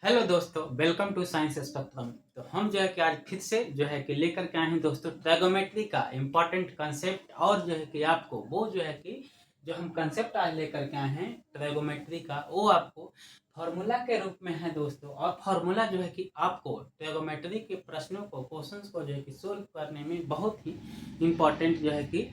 Hello दोस्तों, welcome to science spectrum. तो हम जो है कि आज फिर से जो है कि लेकर के आए हैं दोस्तों ट्राइगोमेट्री का इम्पॉर्टेंट कंसेप्ट। और जो है कि आपको वो जो है कि जो हम कंसेप्ट आज लेकर के आए हैं ट्राइगोमेट्री का, वो आपको फार्मूला के रूप में है दोस्तों। और फार्मूला जो है कि आपको ट्राइगोमेट्री के प्रश्नों को, क्वेश्चंस को जो है कि सोल्व करने में बहुत ही इम्पॉर्टेंट जो है कि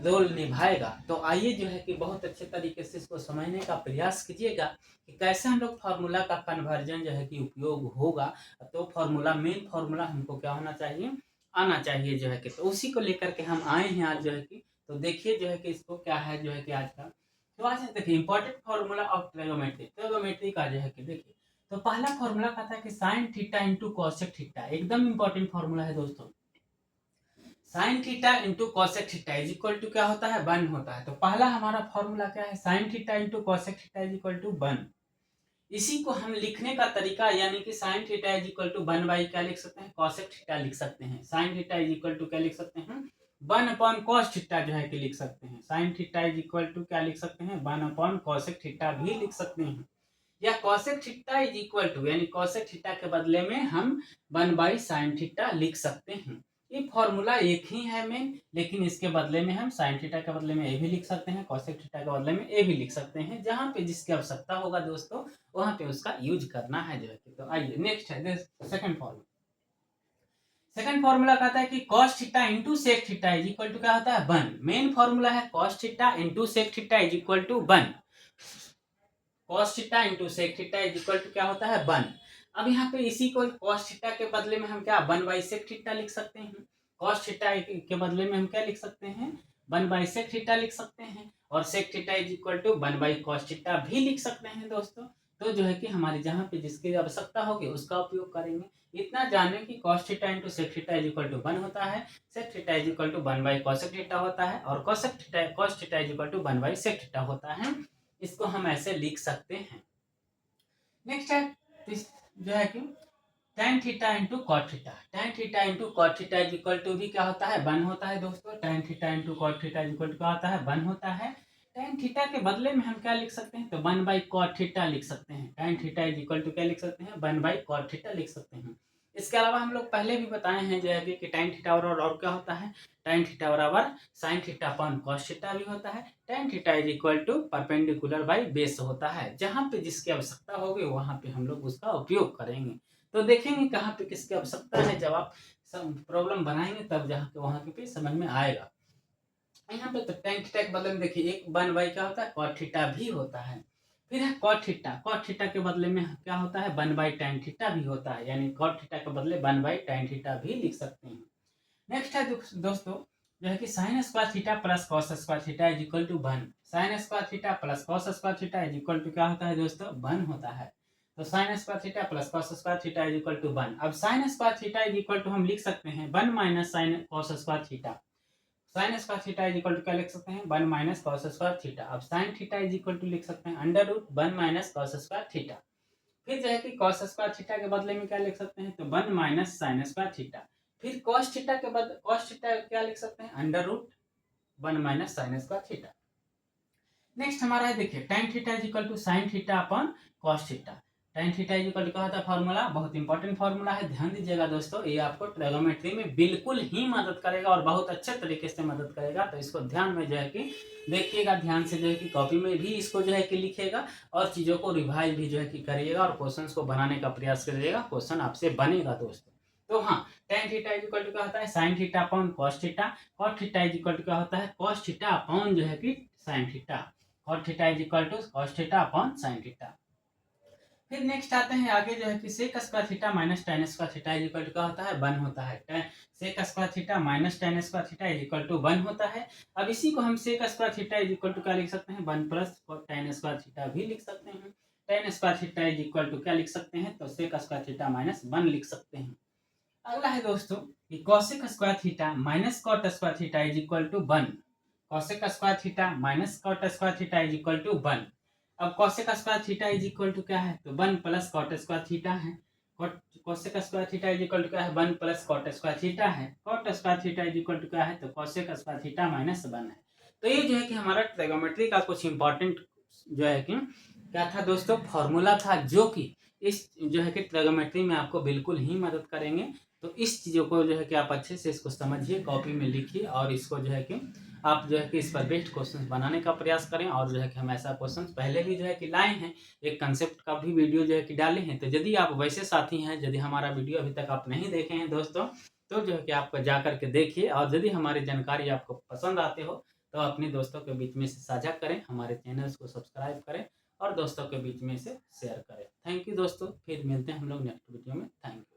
रोल निभाएगा। तो आइए जो है कि बहुत अच्छे तरीके से इसको समझने का प्रयास कीजिएगा कि कैसे हम लोग फार्मूला का कन्वर्जन जो है कि उपयोग होगा। तो फार्मूला, मेन फार्मूला हमको क्या होना चाहिए, आना चाहिए जो है कि। तो उसी को लेकर के हम आए हैं आज जो है कि। तो देखिए जो है कि इसको क्या है जो है कि आज का। तो आज देखिए इंपॉर्टेंट फार्मूला ऑफ ट्राइगोमेट्री, ट्राइगोमेट्री का जो है कि देखिए। तो पहला फार्मूला कहता है कि sine theta into cosec theta, एकदम इंपॉर्टेंट फार्मूला है दोस्तों। Sine theta into cosec theta is equal to क्या होता है, 1 होता है। तो पहला हमारा फॉर्मूला क्या है, sine theta into cosec theta is equal to 1। इसी को हम लिखने का तरीका यानी कि sine theta is equal to 1 by क्या लिख सकते हैं, कॉसेक थीटा लिख सकते हैं। Sine theta is equal to क्या लिख सकते हैं, 1 अपॉन कॉस थीटा जो है कि लिख सकते हैं। Sine theta is equal to क्या लिख सकते हैं, 1 अपॉन कॉसेक थीटा भी लिख सकते हैं। या cosec theta is equal to यानी कॉसेक थीटा के बदले में हम 1 बाई साइन थीटा लिख सकते हैं। ये फॉर्मूला एक ही है मेन, लेकिन इसके बदले में हम साइन थीटा के बदले में ए भी लिख सकते हैं, कॉसेक थीटा के बदले में ए भी लिख सकते हैं। जहां पे जिसकी आवश्यकता होगा दोस्तों, वहां पे उसका यूज करना है जो है। तो आइए नेक्स्ट है सेकंड फॉर्मूला। सेकंड फॉर्मूला कहता है कि cos theta into sec theta is equal to क्या होता है, 1। मेन फॉर्मूला है cos theta into sec theta is equal to 1। cos theta into sec theta is equal to क्या होता है, 1। अब यहाँ पे इसी को cos थीटा के बदले में हम क्या 1 बाई सेक थीटा लिख सकते हैं। cos थीटा के बदले में हम क्या लिख सकते हैं, 1 बाई सेक थीटा लिख सकते हैं। और sec theta is equal to 1 by cos theta भी लिख सकते हैं दोस्तों। तो जो है कि हमारी जहाँ पे जिसकी आवश्यकता होगी उसका उपयोग करेंगे। इतना जाने कि cos theta into sec theta is equal to 1 होता है, sec theta is equal to 1 by cosec theta होता है, और cos theta is equal to 1 by sec theta होता है। इसको हम ऐसे लिख सकते हैं। नेक्स्ट है जो है कि tan theta into cot theta, tan theta into cot theta is equal to भी क्या होता है, 1 होता है दोस्तों। tan theta into cot theta is equal to क्या होता है, 1 होता है। tan थीटा के बदले में हम क्या लिख सकते हैं, तो 1 बाई कॉट थीटा लिख सकते हैं। tan theta is equal to क्या लिख सकते हैं, 1 बाई कॉट थीटा लिख सकते हैं। इसके अलावा हम लोग पहले भी बताए हैं जो है कि tan थीटा और क्या होता है, tan थीटा बराबर sine theta upon cos theta भी होता है। tan theta is equal to perpendicular by base होता है। जहां पे जिसकी आवश्यकता होगी वहां पे हम लोग उसका उपयोग करेंगे। तो देखेंगे कहाँ पे किसकी आवश्यकता है, जब आप प्रॉब्लम बनाएंगे तब जहाँ पे वहां पे समझ में आएगा। यहाँ पे तो tan थीटा के बदले में देखिए एक 1 बाई क्या होता है, cot थीटा भी होता है। फिर है cot थीटा, cot थीटा के बदले में क्या होता है, 1 बाई tan थीटा भी होता है। यानी cot थीटा के बदले 1 बाई tan थीटा भी लिख सकते हैं। नेक्स्ट है दोस्तों जो है कि sine square theta plus cos square theta is equal to 1। Sine square theta plus cos square theta is equal to क्या होता है दोस्तों, 1 होता है। तो sine square theta plus cos square theta is equal to 1। अब sine square theta is equal to हम लिख सकते हैं 1 minus sine cos square theta. Sine square theta is equal to क्या लिख सकते हैं, 1 माइनस कॉस स्क्वायर थीटा। अब sine theta is equal to लिख सकते हैं under root 1 minus cos square theta. फिर जो है कि cos स्क्वायर थीटा के बदले में क्या लिख सकते हैं, तो 1 माइनस साइन स्क्वायर थीटा। फिर cos थीटा के बदले cos थीटा क्या लिख सकते हैं, under root 1 minus sine square theta. Next हमारा है देखिए tan theta is equal to sine theta upon cos theta. tan theta is equal to क्या होता है फार्मूला, बहुत इंपॉर्टेंट फार्मूला है, ध्यान दीजिएगा दोस्तों। ये आपको ट्रिगोनोमेट्री में बिल्कुल ही मदद करेगा और बहुत अच्छे तरीके से मदद करेगा। तो इसको ध्यान में जो है कि देखिएगा, ध्यान से जो है कि कॉपी में भी इसको जो है कि लिखिएगा और चीज़ों को रिवाइज भी जो है कि करिएगा और क्वेश्चंस को बनाने का प्रयास करिएगा। क्वेश्चन आपसे बनेगा दोस्तों। तो हाँ, tan theta is equal to क्या होता है, sine theta upon cos theta. cot theta is equal to क्या होता है, cos थीटा अपॉन जो है कि sine theta. cot theta is equal to cos theta upon sine theta. फिर नेक्स्ट आते हैं आगे जो है कि sec square theta minus tan square theta is equal to क्या होता है, 1 होता है। sec square theta minus tan square theta is equal to 1 होता है। अब इसी को हम sec square theta is equal to क्या लिख सकते हैं, 1 प्लस tan स्क्वायर थीटा भी लिख सकते हैं। tan square theta is equal to क्या लिख सकते हैं, तो sec स्क्वायर थीटा माइनस 1 लिख सकते हैं। अगला है दोस्तों कि cosec square theta minus cot square theta is equal to 1। cosec square theta minus cot square theta is equal to 1। अब cosec square theta is equal to क्या है, तो 1 प्लस cot स्क्वायर थीटा है। cosec square theta is equal to क्या है, 1 plus cot square theta है। cot square theta is equal to क्या है, तो cosec स्क्वायर थीटा माइनस 1 है। तो ये जो है कि हमारा ट्रिगोनोमेट्री का कुछ इंपॉर्टेंट जो है कि क्या था दोस्तों, फॉर्मूला था, जो कि इस जो है कि ट्रिग्नोमेट्री में आपको बिल्कुल ही मदद करेंगे। तो इस चीज़ों को जो है कि आप अच्छे से इसको समझिए, कॉपी में लिखिए और इसको जो है कि आप जो है कि इस पर बेस्ड क्वेश्चंस बनाने का प्रयास करें। और जो है कि हम ऐसा क्वेश्चंस पहले भी जो है कि लाए हैं, एक कंसेप्ट का भी वीडियो जो है कि डाले हैं। तो यदि आप वैसे साथी हैं, यदि हमारा वीडियो अभी तक आप नहीं देखे हैं दोस्तों, तो जो है कि आप जा कर के देखिए। और यदि हमारी जानकारी आपको पसंद आते हो तो अपने दोस्तों के बीच में से साझा करें, हमारे चैनल्स को सब्सक्राइब करें और दोस्तों के बीच में से शेयर करें। थैंक यू दोस्तों, फिर मिलते हैं हम लोग नेक्स्ट वीडियो में। Thank you.